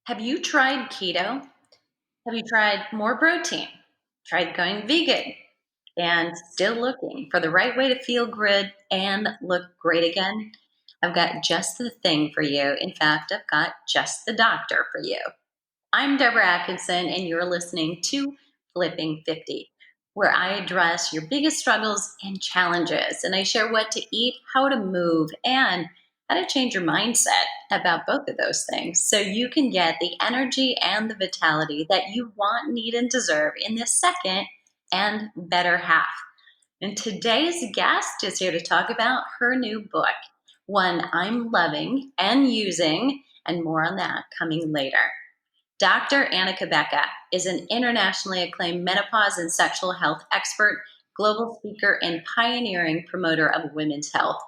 Have you tried keto? Have you tried more protein? Tried going vegan and still looking for the right way to feel good and look great again? I've got just the thing for you. In fact, I've got just the doctor for you. I'm Deborah Atkinson, and you're listening to Flipping 50, where I address your biggest struggles and challenges, and I share what to eat, how to move, and how to change your mindset about both of those things so you can get the energy and the vitality that you want, need, and deserve in this second and better half. And today's guest is here to talk about her new book, one I'm loving and using, and more on that coming later. Dr. Anna Cabeca is an internationally acclaimed menopause and sexual health expert, global speaker, and pioneering promoter of women's health.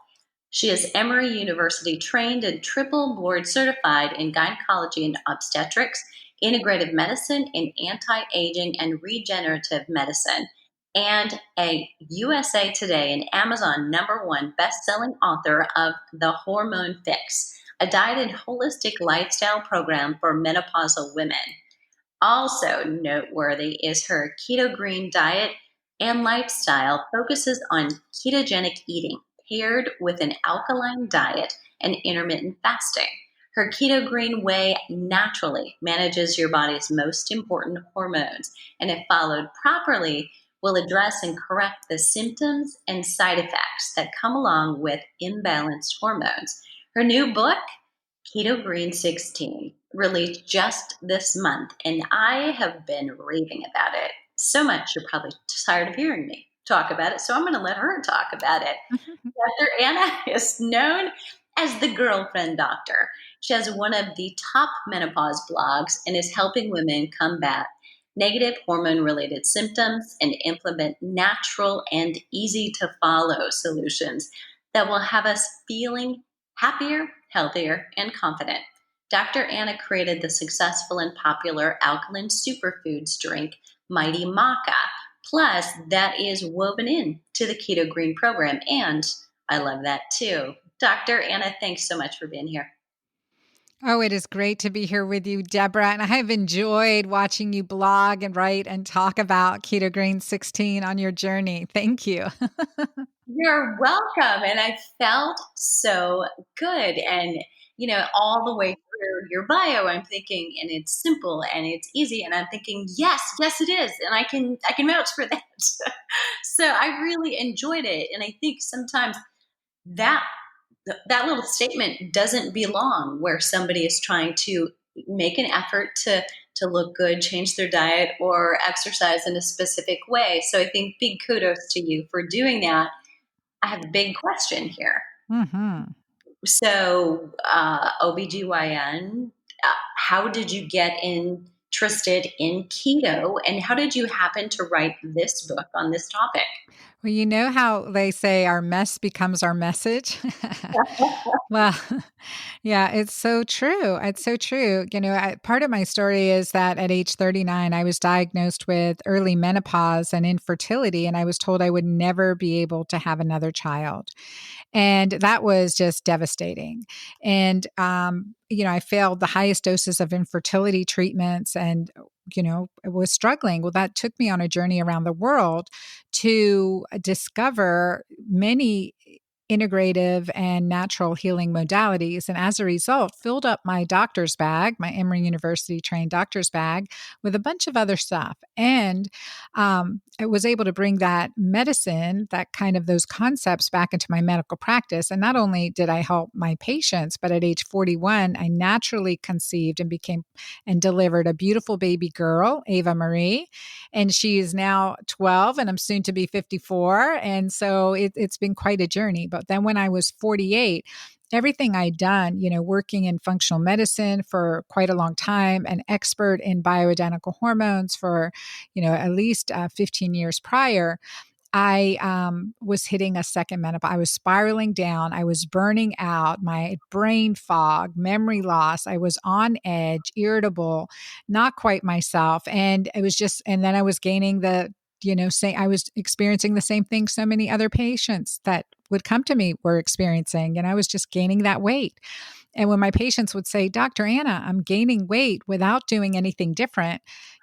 She is Emory University trained and triple board certified in gynecology and obstetrics, integrative medicine, and anti-aging and regenerative medicine, and a USA Today and Amazon #1 best-selling author of The Hormone Fix, a diet and holistic lifestyle program for menopausal women. Also noteworthy is her Keto Green diet and lifestyle focuses on ketogenic eating paired with an alkaline diet and intermittent fasting. Her Keto Green way naturally manages your body's most important hormones, and if followed properly, will address and correct the symptoms and side effects that come along with imbalanced hormones. Her new book, Keto Green 16, released just this month, and I have been raving about it so much you're probably tired of hearing me talk about it, so I'm going to let her talk about it. Dr. Anna is known as the girlfriend doctor. She has one of the top menopause blogs and is helping women combat negative hormone related symptoms and implement natural and easy to follow solutions that will have us feeling happier, healthier, and confident. Dr. Anna created the successful and popular alkaline superfoods drink, Mighty Maca PLUS, that is woven in to the Keto Green program. And I love that too. Dr. Anna, thanks so much for being here. Oh, it is great to be here with you, Deborah. And I have enjoyed watching you blog and write and talk about Keto Green 16 on your journey. Thank you. You're welcome. And I felt so good. And, all the way through your bio, I'm thinking, and it's simple and it's easy. And I'm thinking, yes, it is. And I can vouch for that. So I really enjoyed it. And I think sometimes that that little statement doesn't belong where somebody is trying to make an effort to look good, change their diet, or exercise in a specific way. So I think big kudos to you for doing that. I have a big question here. hmm So, OBGYN, how did you get interested in keto, and how did you happen to write this book on this topic? Well, you know how they say our mess becomes our message? Well, yeah, it's so true. It's so true. Part of my story is that at age 39, I was diagnosed with early menopause and infertility, and I was told I would never be able to have another child. And that was just devastating. And, I failed the highest doses of infertility treatments and, was struggling. Well, that took me on a journey around the world to discover many integrative and natural healing modalities. And as a result, filled up my doctor's bag, my Emory University trained doctor's bag, with a bunch of other stuff. And I was able to bring that medicine, that kind of those concepts back into my medical practice. And not only did I help my patients, but at age 41, I naturally conceived and became and delivered a beautiful baby girl, Ava Marie. And she is now 12 and I'm soon to be 54. And so it's been quite a journey. But then when I was 48, everything I'd done, working in functional medicine for quite a long time, an expert in bioidentical hormones for, at least 15 years prior, I was hitting a second menopause. I was spiraling down. I was burning out, my brain fog, memory loss. I was on edge, irritable, not quite myself. And it was just, and then I was gaining I was experiencing the same thing so many other patients that would come to me were experiencing. And I was just gaining that weight. And when my patients would say, Dr. Anna, I'm gaining weight without doing anything different,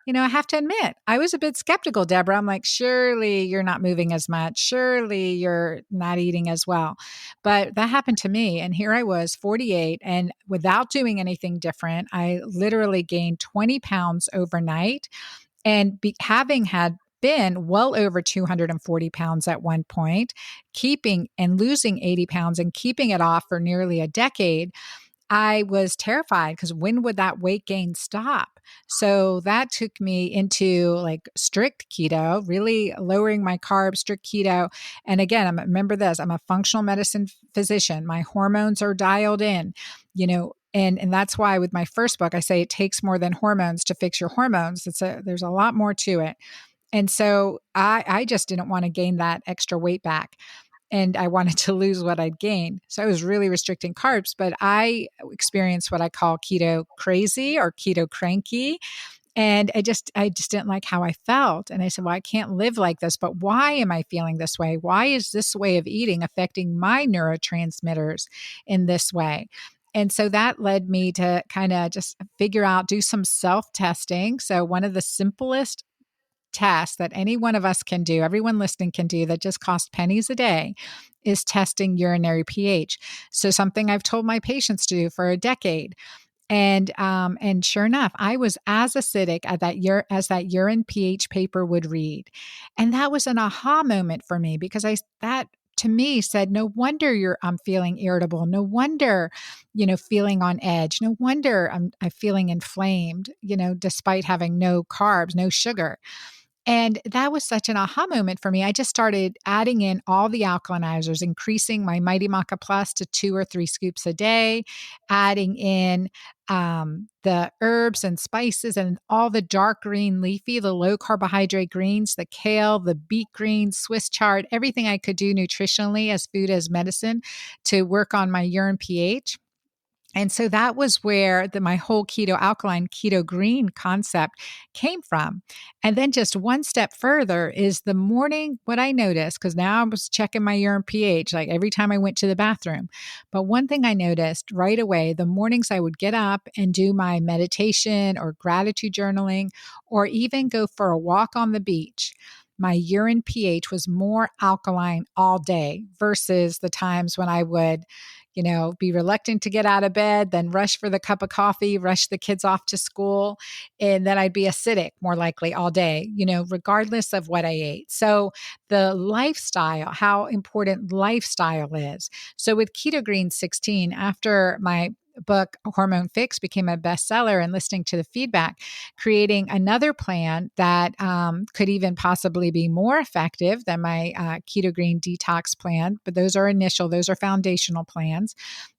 I have to admit, I was a bit skeptical, Deborah. I'm like, surely you're not moving as much. Surely you're not eating as well. But that happened to me. And here I was, 48, and without doing anything different, I literally gained 20 pounds overnight. And having had been well over 240 pounds at one point, keeping and losing 80 pounds and keeping it off for nearly a decade, I was terrified because when would that weight gain stop? So that took me into like strict keto, really lowering my carbs, strict keto. And again, remember this, I'm a functional medicine physician. My hormones are dialed in, and that's why with my first book, I say it takes more than hormones to fix your hormones. There's a lot more to it. And so I just didn't want to gain that extra weight back, and I wanted to lose what I'd gained. So I was really restricting carbs, but I experienced what I call keto crazy or keto cranky. And I just didn't like how I felt. And I said, well, I can't live like this, but why am I feeling this way? Why is this way of eating affecting my neurotransmitters in this way? And so that led me to kind of just figure out, do some self testing. So one of the simplest test that any one of us can do, everyone listening can do, that just costs pennies a day, is testing urinary pH. So something I've told my patients to do for a decade. And sure enough, I was as acidic at as that urine pH paper would read. And that was an aha moment for me, because that to me said, no wonder I'm feeling irritable. No wonder, feeling on edge. No wonder I'm feeling inflamed, despite having no carbs, no sugar. And that was such an aha moment for me. I just started adding in all the alkalinizers, increasing my Mighty Maca PLUS to 2 or 3 scoops a day, adding in the herbs and spices and all the dark green leafy, the low carbohydrate greens, the kale, the beet greens, Swiss chard, everything I could do nutritionally as food as medicine to work on my urine pH. And so that was where my whole keto alkaline, keto green concept came from. And then just one step further is the morning, what I noticed, because now I was checking my urine pH like every time I went to the bathroom. But one thing I noticed right away, the mornings I would get up and do my meditation or gratitude journaling, or even go for a walk on the beach, my urine pH was more alkaline all day versus the times when I would be reluctant to get out of bed, then rush for the cup of coffee, rush the kids off to school, and then I'd be acidic more likely all day, regardless of what I ate. So the lifestyle, how important lifestyle is. So with Keto Green 16, after my book Hormone Fix became a bestseller, and listening to the feedback, creating another plan that could even possibly be more effective than my Keto Green detox plan. But those are foundational plans.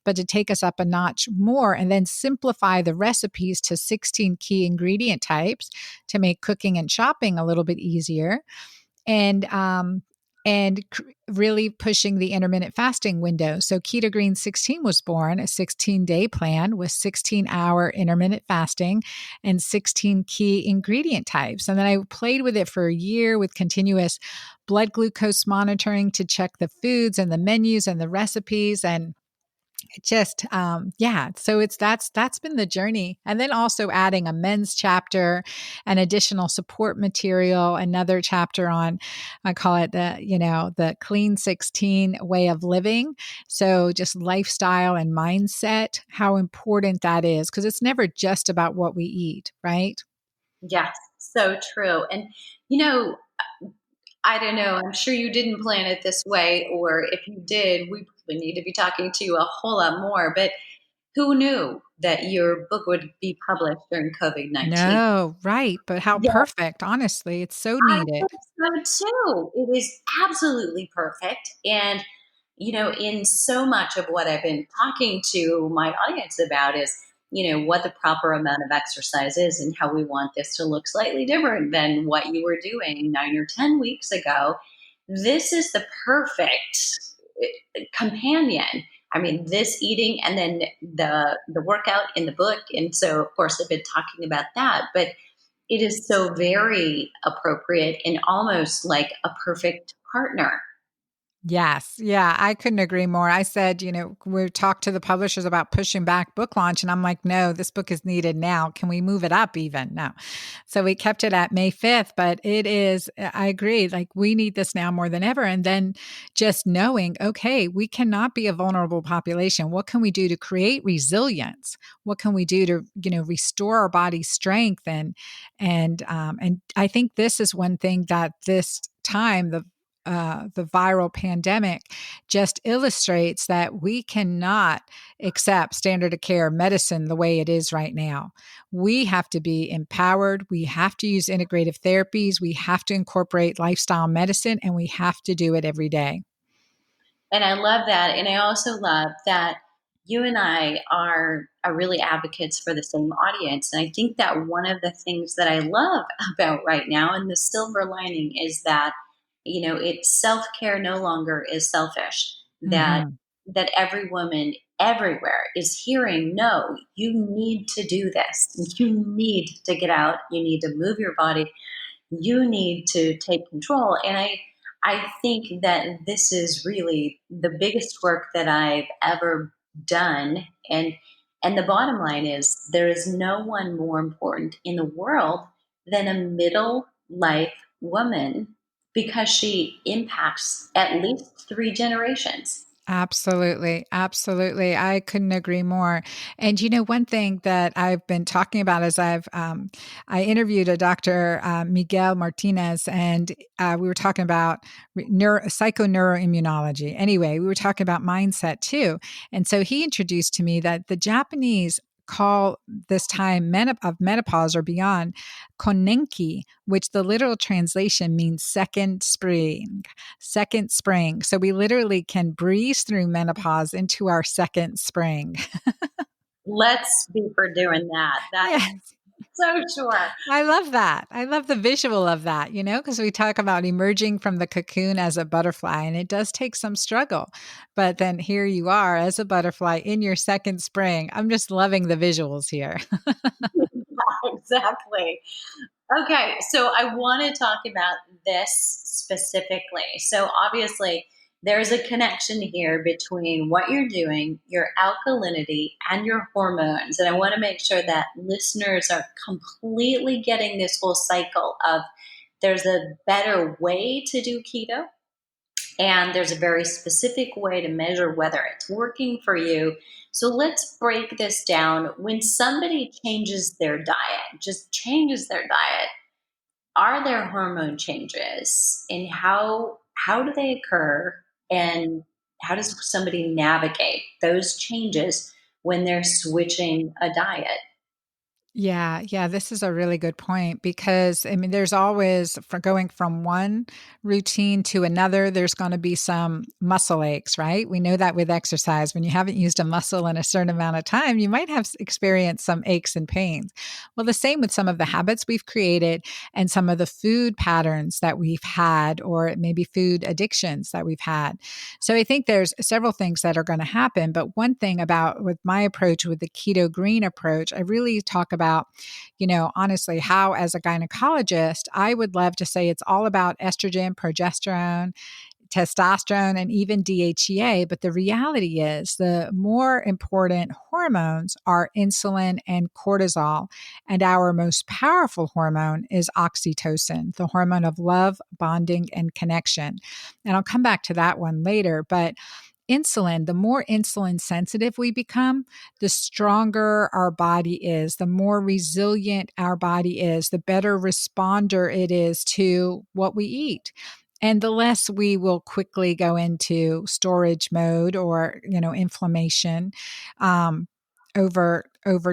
But to take us up a notch more and then simplify the recipes to 16 key ingredient types to make cooking and shopping a little bit easier. And really pushing the intermittent fasting window. So Keto Green 16 was born, a 16-day plan with 16-hour intermittent fasting and 16 key ingredient types. And then I played with it for a year with continuous blood glucose monitoring to check the foods and the menus and the recipes. And just so that's been the journey. And then also adding a men's chapter, an additional support material, another chapter on, I call it the clean 16 way of living. So just lifestyle and mindset, how important that is, because it's never just about what we eat, right? Yes, so true. And, you know, I don't know, I'm sure you didn't plan it this way, or if you did, we probably need to be talking to you a whole lot more. But who knew that your book would be published during COVID-19? No, right, but how Yeah, perfect, honestly, it's so I needed. think so too. It is absolutely perfect. And, in so much of what I've been talking to my audience about is, what the proper amount of exercise is and how we want this to look slightly different than what you were doing 9 or 10 weeks ago. This is the perfect companion. I mean, this eating and then the workout in the book. And so, of course, I've been talking about that, but it is so very appropriate and almost like a perfect partner. Yes. Yeah. I couldn't agree more. I said, we talked to the publishers about pushing back book launch. And I'm like, no, this book is needed now. Can we move it up even? No. So we kept it at May 5th, but I agree. Like we need this now more than ever. And then just knowing, okay, we cannot be a vulnerable population. What can we do to create resilience? What can we do to, restore our body's strength? And I think this is one thing that this time, the viral pandemic just illustrates that we cannot accept standard of care medicine the way it is right now. We have to be empowered. We have to use integrative therapies. We have to incorporate lifestyle medicine, and we have to do it every day. And I love that. And I also love that you and I are really advocates for the same audience. And I think that one of the things that I love about right now, and the silver lining, is that, it's self-care no longer is selfish. That Mhm. that every woman everywhere is hearing, no, you need to do this. You need to get out. You need to move your body. You need to take control. And I think that this is really the biggest work that I've ever done. And the bottom line is there is no one more important in the world than a middle life woman, because she impacts at least three generations. Absolutely. Absolutely. I couldn't agree more. And one thing that I've been talking about is I interviewed a Dr. Miguel Martinez, and we were talking about psychoneuroimmunology. Anyway, we were talking about mindset too. And so he introduced to me that the Japanese call this time of menopause or beyond konenki, which the literal translation means second spring. Second spring. So we literally can breeze through menopause into our second spring. Let's be for doing that. That is Yes. so sure. I love that. I love the visual of that, because we talk about emerging from the cocoon as a butterfly, and it does take some struggle. But then here you are as a butterfly in your second spring. I'm just loving the visuals here. Exactly. Okay, so I want to talk about this specifically. So obviously, there's a connection here between what you're doing, your alkalinity, and your hormones. And I want to make sure that listeners are completely getting this whole cycle of there's a better way to do keto, and there's a very specific way to measure whether it's working for you. So let's break this down. When somebody changes their diet, just changes their diet, are there hormone changes, and how do they occur, and how does somebody navigate those changes when they're switching a diet? Yeah, yeah, this is a really good point because there's always for going from one routine to another, there's going to be some muscle aches, right? We know that with exercise, when you haven't used a muscle in a certain amount of time, you might have experienced some aches and pains. Well, the same with some of the habits we've created and some of the food patterns that we've had, or maybe food addictions that we've had. So I think there's several things that are going to happen. But one thing about with my approach, with the Keto Green approach, I really talk about, honestly, how as a gynecologist, I would love to say it's all about estrogen, progesterone, testosterone, and even DHEA. But the reality is the more important hormones are insulin and cortisol. And our most powerful hormone is oxytocin, the hormone of love, bonding, and connection. And I'll come back to that one later. But insulin, the more insulin sensitive we become, the stronger our body is, the more resilient our body is, the better responder it is to what we eat. And the less we will quickly go into storage mode or, inflammation um, over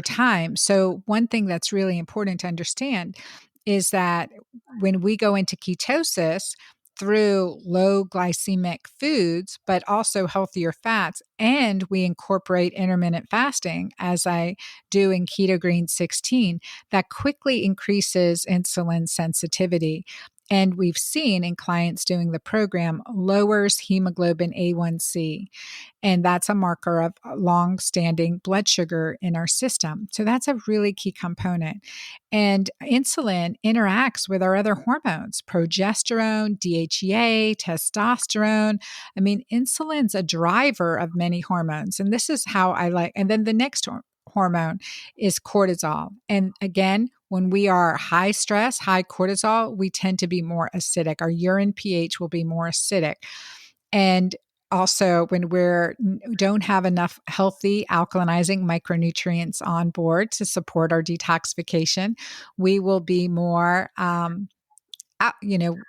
time. So one thing that's really important to understand is that when we go into ketosis, through low glycemic foods, but also healthier fats. And we incorporate intermittent fasting, as I do in Keto Green 16, that quickly increases insulin sensitivity. And we've seen in clients doing the program lowers hemoglobin A1C. And that's a marker of long-standing blood sugar in our system. So that's a really key component. And insulin interacts with our other hormones, progesterone, DHEA, testosterone. I mean, insulin's a driver of many hormones. And this is how I like, and then the next hormone is cortisol. And again, when we are high stress, high cortisol, we tend to be more acidic. Our urine pH will be more acidic. And also, when we don't have enough healthy alkalinizing micronutrients on board to support our detoxification, we will be more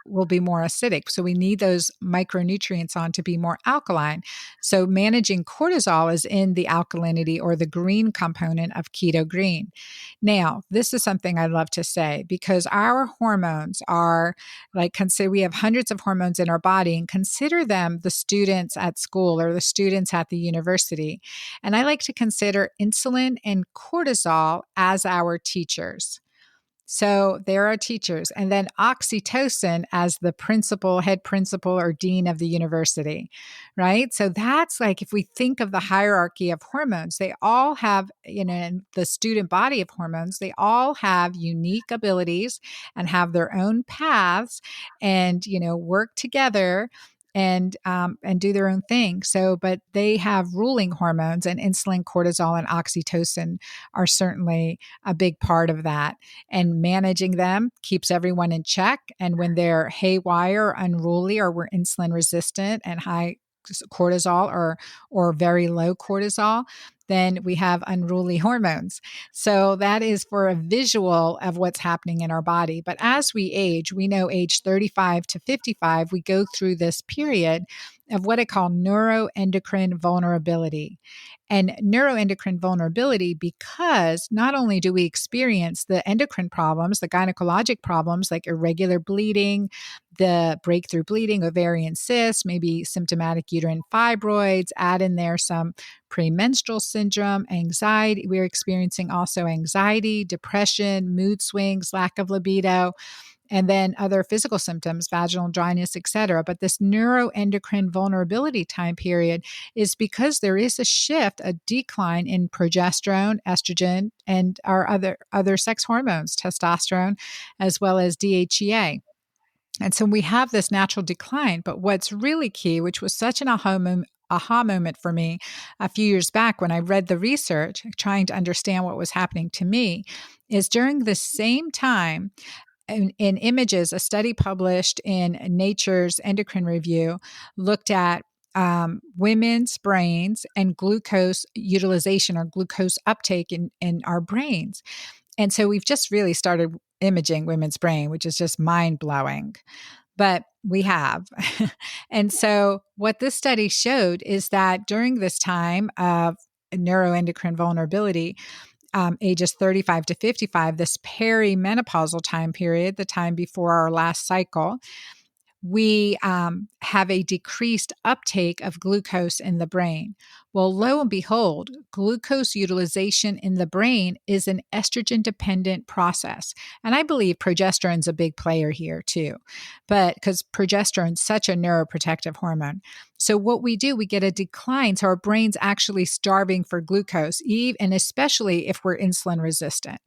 will be more acidic. So we need those micronutrients on to be more alkaline. So managing cortisol is in the alkalinity or the green component of Keto Green. Now, this is something I love to say because our hormones are like, consider we have hundreds of hormones in our body and consider them the students at school or the students at the university. And I like to consider insulin and cortisol as our teachers. So there are teachers, and then oxytocin as the principal, head principal, or dean of the university, right? So that's like if we think of the hierarchy of hormones, they all have, in the student body of hormones, they all have unique abilities and have their own paths and, work together and do their own thing. So, but they have ruling hormones, and insulin, cortisol, and oxytocin are certainly a big part of that. And managing them keeps everyone in check. And when they're haywire, unruly, or we're insulin resistant and high cortisol or very low cortisol, then we have unruly hormones. So that is for a visual of what's happening in our body. But as we age, we know age 35 to 55, we go through this period of what I call neuroendocrine vulnerability. And neuroendocrine vulnerability, because not only do we experience the endocrine problems, the gynecologic problems like irregular bleeding, the breakthrough bleeding, ovarian cysts, maybe symptomatic uterine fibroids, add in there some premenstrual syndrome, anxiety. We're experiencing also anxiety, depression, mood swings, lack of libido, and then other physical symptoms, vaginal dryness, etc. But this neuroendocrine vulnerability time period is because there is a shift, a decline in progesterone, estrogen, and our other sex hormones, testosterone, as well as DHEA. And so we have this natural decline. But what's really key, which was such an aha moment for me a few years back when I read the research, trying to understand what was happening to me, is during the same time, in images, a study published in Nature's Endocrine Review looked at women's brains and glucose utilization or glucose uptake in our brains. And so we've just really started imaging women's brain, which is just mind blowing. But we have. And so what this study showed is that during this time of neuroendocrine vulnerability, ages 35 to 55, this perimenopausal time period, the time before our last cycle, we have a decreased uptake of glucose in the brain. Well, lo and behold, glucose utilization in the brain is an estrogen dependent process. And I believe progesterone's a big player here too, but because progesterone's such a neuroprotective hormone. So what we do, we get a decline. So our brain's actually starving for glucose, and especially if we're insulin resistant.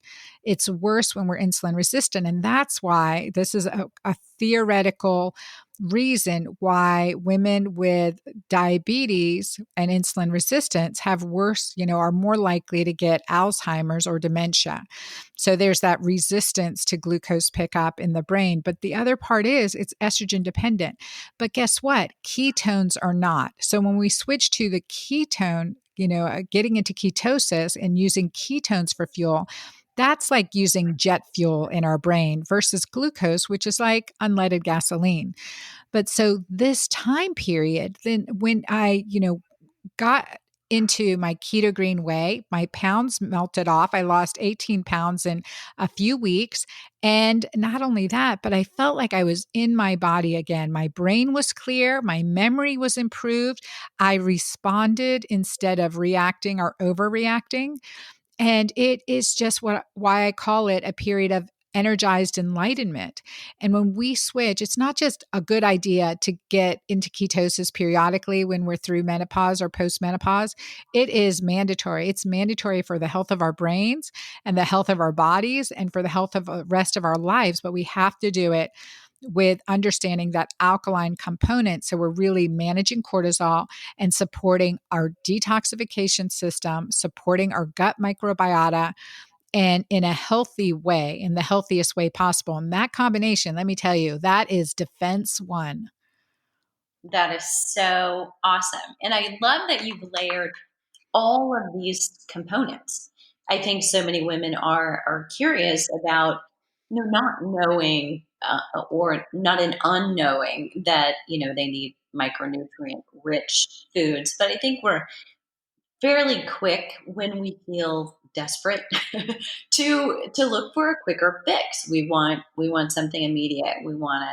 It's worse when we're insulin resistant. And that's why this is a theoretical reason why women with diabetes and insulin resistance have worse, are more likely to get Alzheimer's or dementia. So there's that resistance to glucose pickup in the brain. But the other part is it's estrogen dependent. But guess what? Ketones are not. So when we switch to the ketone, getting into ketosis and using ketones for fuel, that's like using jet fuel in our brain versus glucose, which is like unleaded gasoline. But so this time period, then when I, got into my Keto Green way, my pounds melted off. I lost 18 pounds in a few weeks. And not only that, but I felt like I was in my body again. My brain was clear. My memory was improved. I responded instead of reacting or overreacting. And it is just why I call it a period of energized enlightenment. And when we switch, it's not just a good idea to get into ketosis periodically when we're through menopause or postmenopause. It is mandatory. It's mandatory for the health of our brains and the health of our bodies and for the health of the rest of our lives. But we have to do it with understanding that alkaline component. So we're really managing cortisol and supporting our detoxification system, supporting our gut microbiota, and in a healthy way, in the healthiest way possible. And that combination, let me tell you, that is defense one. That is so awesome. And I love that you've layered all of these components. I think so many women are curious about, not knowing or not an unknowing that they need micronutrient rich foods. But I think we're fairly quick when we feel desperate to look for a quicker fix. We want something immediate. We want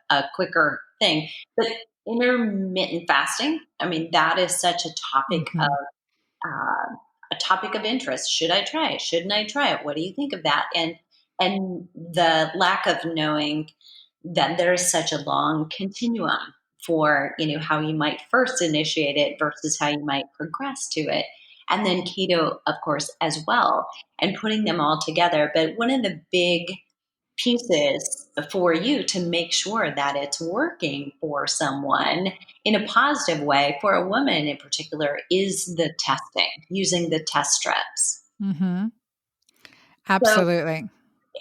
a quicker thing. But intermittent fasting, I mean, that is such Mhm. a topic of interest. Should I try it? Shouldn't I try it? What do you think of that? And the lack of knowing that there is such a long continuum for how you might first initiate it versus how you might progress to it, and then keto, of course, as well, and putting them all together. But one of the big pieces for you to make sure that it's working for someone in a positive way, for a woman in particular, is the testing, using the test strips. Mhm. So, Absolutely.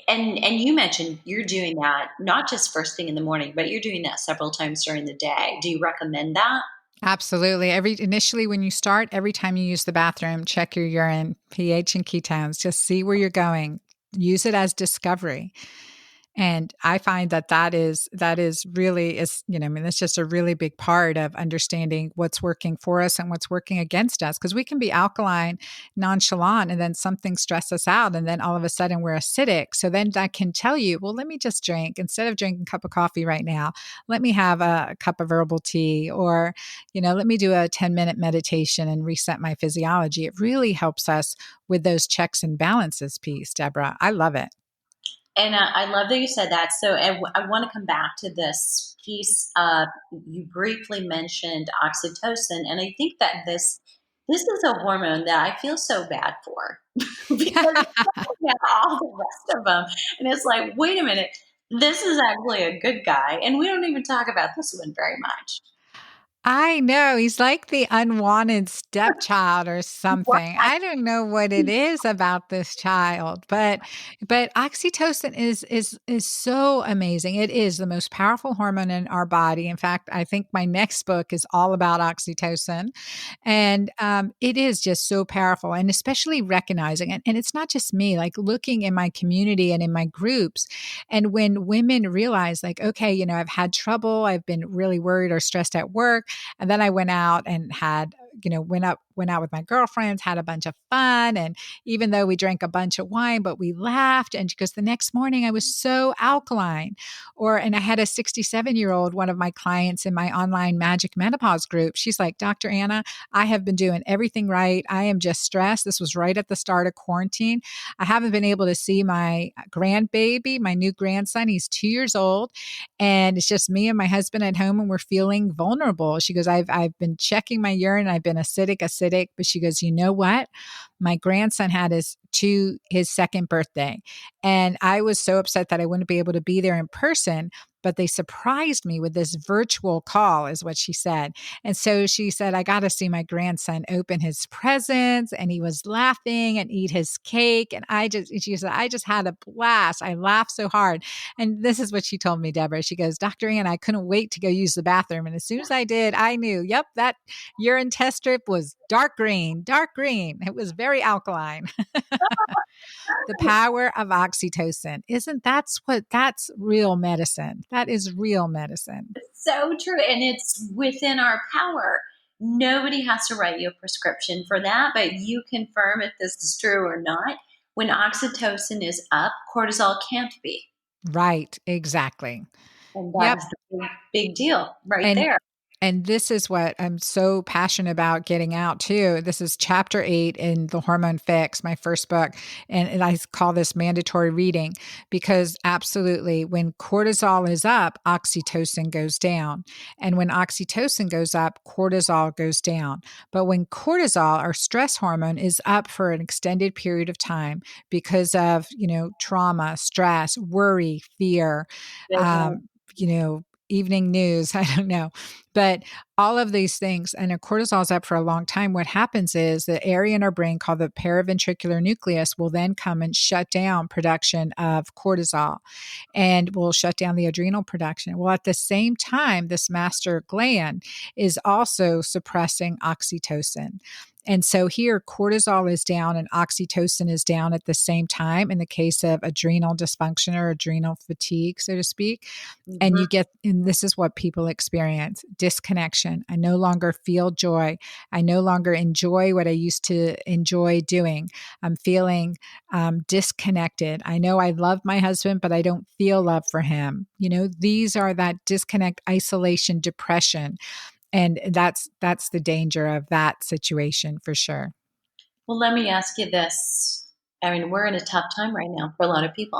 and you mentioned you're doing that not just first thing in the morning, but you're doing that several times during the day. Do you recommend that? Absolutely. Initially when you start, every time you use the bathroom, check your urine, pH and ketones, just see where you're going. Use it as discovery. And I find that that is really is, I mean, it's just a really big part of understanding what's working for us and what's working against us. Because we can be alkaline, nonchalant, and then something stress us out, and then all of a sudden we're acidic. So then I can tell you, well, let me just drink instead of drinking a cup of coffee right now. Let me have a cup of herbal tea, or let me do a 10-minute meditation and reset my physiology. It really helps us with those checks and balances piece, Deborah. I love it. And I love that you said that. So I want to come back to this piece. You briefly mentioned oxytocin, and I think that this is a hormone that I feel so bad for because it's looking at all the rest of them, and it's like, wait a minute, this is actually a good guy, and we don't even talk about this one very much. I know, he's like the unwanted stepchild or something. I don't know what it is about this child, but oxytocin is so amazing. It is the most powerful hormone in our body. In fact, I think my next book is all about oxytocin. And it is just so powerful, and especially recognizing it. And it's not just me, like looking in my community and in my groups. And when women realize, like, okay, I've had trouble, I've been really worried or stressed at work. And then I went out and had, went out with my girlfriends, had a bunch of fun. And even though we drank a bunch of wine, but we laughed. And because the next morning I was so alkaline. And I had a 67-year-old, one of my clients in my online Magic Menopause group. She's like, Dr. Anna, I have been doing everything right. I am just stressed. This was right at the start of quarantine. I haven't been able to see my grandbaby, my new grandson. He's 2 years old. And it's just me and my husband at home, and we're feeling vulnerable. She goes, I've been checking my urine. I've been acidic. But she goes, you know what? My grandson had his second birthday. And I was so upset that I wouldn't be able to be there in person. But they surprised me with this virtual call, is what she said. And so she said, I got to see my grandson open his presents. And he was laughing and eat his cake. And she said, I just had a blast. I laughed so hard. And this is what she told me, Deborah. She goes, Dr. Ann, I couldn't wait to go use the bathroom. And as soon as I did, I knew, yep, that urine test strip was dark green, dark green. It was very alkaline. The power of oxytocin. That's real medicine. That is real medicine. So true. And it's within our power. Nobody has to write you a prescription for that, but you confirm if this is true or not. When oxytocin is up, cortisol can't be. Right. Exactly. And that Yep. is the big deal right And there. And this is what I'm so passionate about getting out too. This is chapter 8 in The Hormone Fix, my first book. And I call this mandatory reading because absolutely, when cortisol is up, oxytocin goes down. And when oxytocin goes up, cortisol goes down. But when cortisol, our stress hormone, is up for an extended period of time because of, trauma, stress, worry, fear, Mhm. evening news, I don't know. But all of these things, and if cortisol is up for a long time, what happens is the area in our brain called the paraventricular nucleus will then come and shut down production of cortisol and will shut down the adrenal production. Well, at the same time, this master gland is also suppressing oxytocin. And so here, cortisol is down and oxytocin is down at the same time in the case of adrenal dysfunction or adrenal fatigue, so to speak. And Mhm. and this is what people experience: disconnection. I no longer feel joy. I no longer enjoy what I used to enjoy doing. I'm feeling disconnected. I know I love my husband, but I don't feel love for him. These are that disconnect, isolation, depression. And that's the danger of that situation for sure. Well, let me ask you this. I mean, we're in a tough time right now for a lot of people.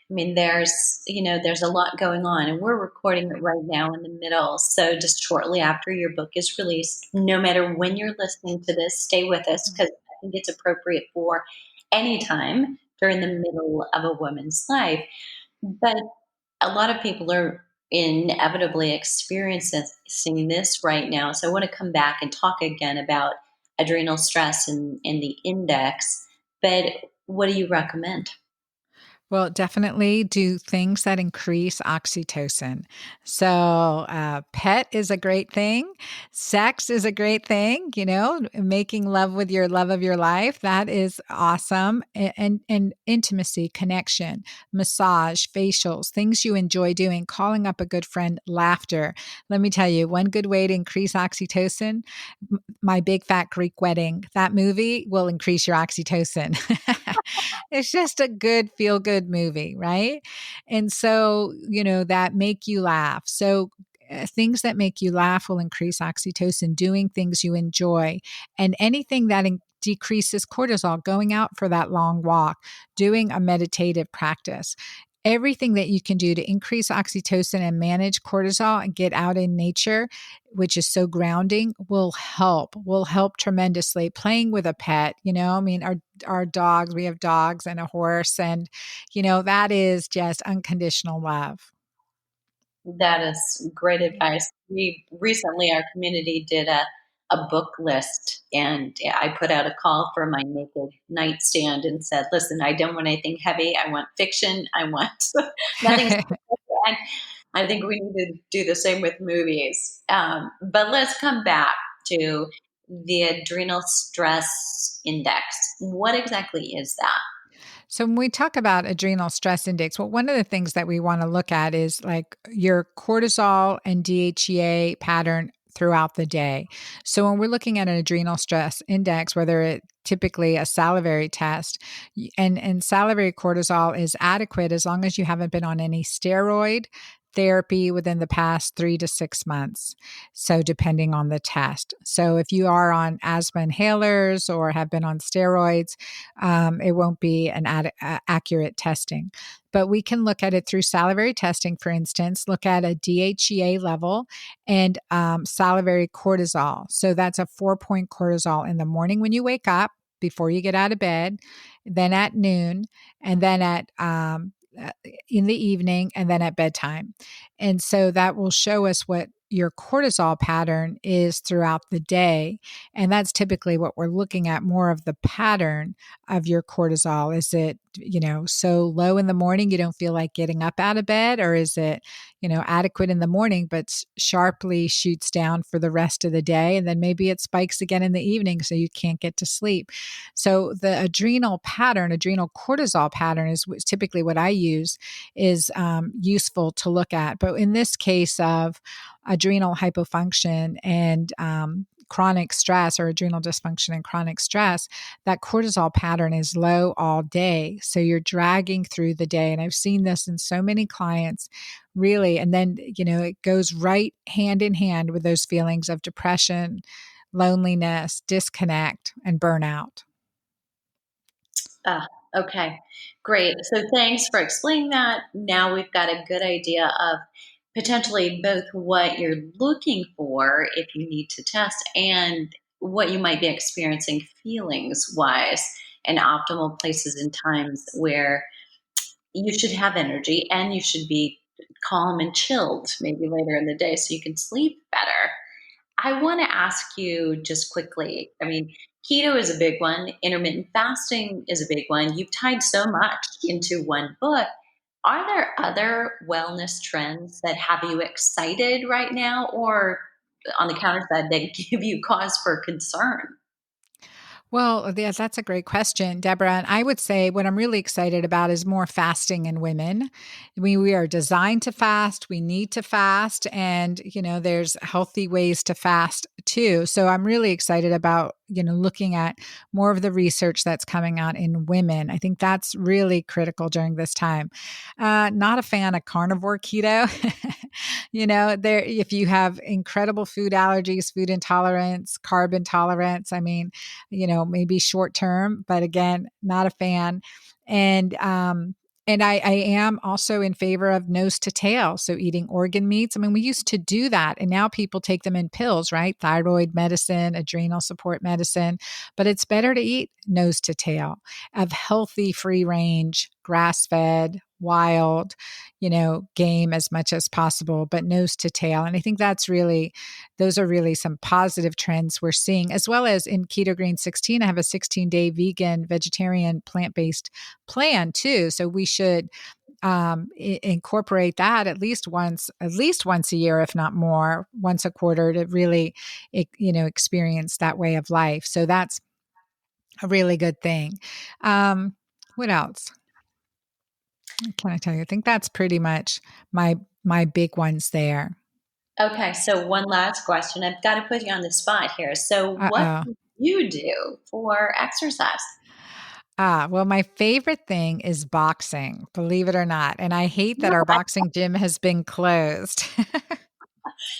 I mean, there's a lot going on, and we're recording it right now in the middle. So just shortly after your book is released, no matter when you're listening to this, stay with us because I think it's appropriate for any time during the middle of a woman's life. But a lot of people are inevitably experiencing this right now. So I want to come back and talk again about adrenal stress and the index. But what do you recommend? Well, definitely do things that increase oxytocin. So, pet is a great thing. Sex is a great thing. Making love with your love of your life, that is awesome. And intimacy, connection, massage, facials, things you enjoy doing, calling up a good friend, laughter. Let me tell you, one good way to increase oxytocin: My Big Fat Greek Wedding. That movie will increase your oxytocin. It's just a good feel good movie, right? And so, that make you laugh. So, things that make you laugh will increase oxytocin, doing things you enjoy, and anything that decreases cortisol, going out for that long walk, doing a meditative practice. Everything that you can do to increase oxytocin and manage cortisol and get out in nature, which is so grounding, will help tremendously. Playing with a pet, I mean, our dogs, we have dogs and a horse, and that is just unconditional love. That is great advice. We recently, our community did a book list, and I put out a call for my naked nightstand and said, listen, I don't want anything heavy. I want fiction. I want nothing. And I think we need to do the same with movies. But let's come back to the adrenal stress index. What exactly is that? So when we talk about adrenal stress index, well, one of the things that we want to look at is like your cortisol and DHEA pattern throughout the day. So when we're looking at an adrenal stress index, whether it typically a salivary test, and salivary cortisol is adequate as long as you haven't been on any steroid therapy within the past 3 to 6 months. So, depending on the test. So, if you are on asthma inhalers or have been on steroids, it won't be an accurate testing. But we can look at it through salivary testing, for instance, look at a DHEA level and salivary cortisol. So, that's a 4 point cortisol in the morning when you wake up, before you get out of bed, then at noon, and then at uh, in the evening, and then at bedtime. And so that will show us what your cortisol pattern is throughout the day. And that's typically what we're looking at, more of the pattern of your cortisol. Is it, so low in the morning you don't feel like getting up out of bed? Or is it, adequate in the morning, but sharply shoots down for the rest of the day? And then maybe it spikes again in the evening so you can't get to sleep. So the adrenal cortisol pattern is typically what I use, is useful to look at. But in this case of adrenal hypofunction and chronic stress or adrenal dysfunction and chronic stress, that cortisol pattern is low all day. So you're dragging through the day. And I've seen this in so many clients, really. And then, it goes right hand in hand with those feelings of depression, loneliness, disconnect, and burnout. Ah, okay, great. So thanks for explaining that. Now we've got a good idea of potentially both what you're looking for if you need to test and what you might be experiencing feelings wise and optimal places and times where you should have energy and you should be calm and chilled maybe later in the day so you can sleep better. I want to ask you just quickly. I mean, keto is a big one, intermittent fasting is a big one. You've tied so much into one book. Are there other wellness trends that have you excited right now, or on the counter side, that give you cause for concern? Well, yes, that's a great question, Deborah. And I would say what I'm really excited about is more fasting in women. We are designed to fast. We need to fast. And, there's healthy ways to fast too. So I'm really excited about, looking at more of the research that's coming out in women. I think that's really critical during this time. Not a fan of carnivore keto. If you have incredible food allergies, food intolerance, carb intolerance, I mean, maybe short term, but again, not a fan. And I am also in favor of nose to tail. So eating organ meats. I mean, we used to do that and now people take them in pills, right? Thyroid medicine, adrenal support medicine, but it's better to eat nose to tail of healthy, free range, grass fed, wild, game as much as possible, but nose to tail. And I think those are really some positive trends we're seeing, as well as in Keto Green 16. I have a 16-day vegan, vegetarian, plant-based plan too. So we should incorporate that at least once a year, if not more, once a quarter, to really, experience that way of life. So that's a really good thing. What else can I tell you? I think that's pretty much my big ones there. Okay, so one last question. I've got to put you on the spot here. So, what Uh-oh. do you do for exercise? Well, my favorite thing is boxing, believe it or not. And I hate that our boxing gym has been closed.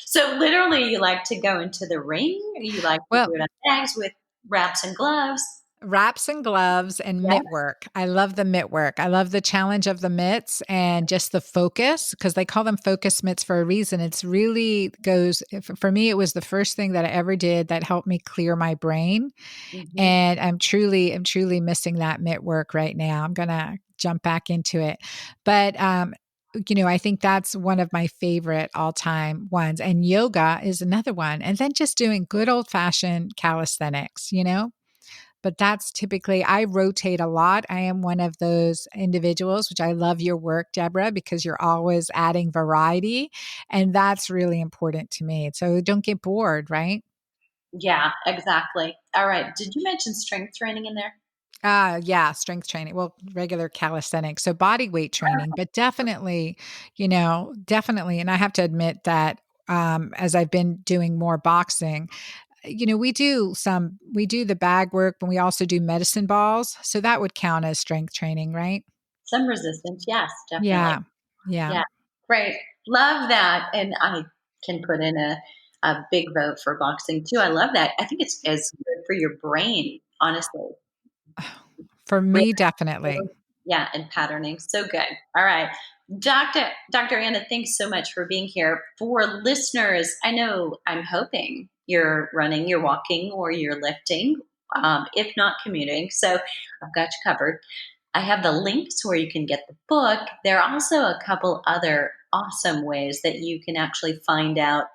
So literally, you like to go into the ring? You like to Well, do it on bags with wraps and gloves? wraps and gloves and Yeah. mitt work. I love the mitt work. I love the challenge of the mitts and just the focus, because they call them focus mitts for a reason. It's really goes, for me, it was the first thing that I ever did that helped me clear my brain. Mhm. And I'm truly missing that mitt work right now. I'm going to jump back into it. But, I think that's one of my favorite all time ones. And yoga is another one. And then just doing good old fashioned calisthenics. But that's typically, I rotate a lot. I am one of those individuals, which I love your work, Deborah, because you're always adding variety. And that's really important to me. So don't get bored, right? Yeah, exactly. All right. Did you mention strength training in there? Yeah, strength training. Well, regular calisthenics. So body weight training, but definitely. And I have to admit that as I've been doing more boxing, we do the bag work, but we also do medicine balls. So that would count as strength training, right? Some resistance. Yes, definitely. Yeah. Yeah. Yeah. Great. Love that. And I can put in a big vote for boxing too. I love that. I think it's as good for your brain, honestly. For me, definitely. Yeah, and patterning. So good. All right. Dr. Anna, thanks so much for being here. For listeners, I know I'm hoping you're running, you're walking, or you're lifting, if not commuting. So I've got you covered. I have the links where you can get the book. There are also a couple other awesome ways that you can actually find out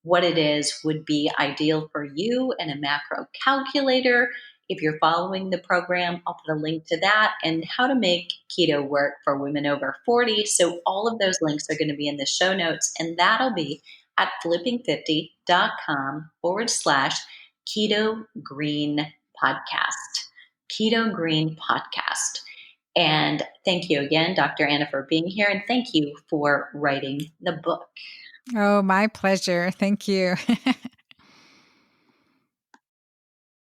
what it is would be ideal for you and a macro calculator. If you're following the program, I'll put a link to that and how to make keto work for women over 40. So all of those links are going to be in the show notes, and that'll be at flipping50.com/, keto green podcast. Keto green podcast. And thank you again, Dr. Anna, for being here. And thank you for writing the book. Oh, my pleasure. Thank you.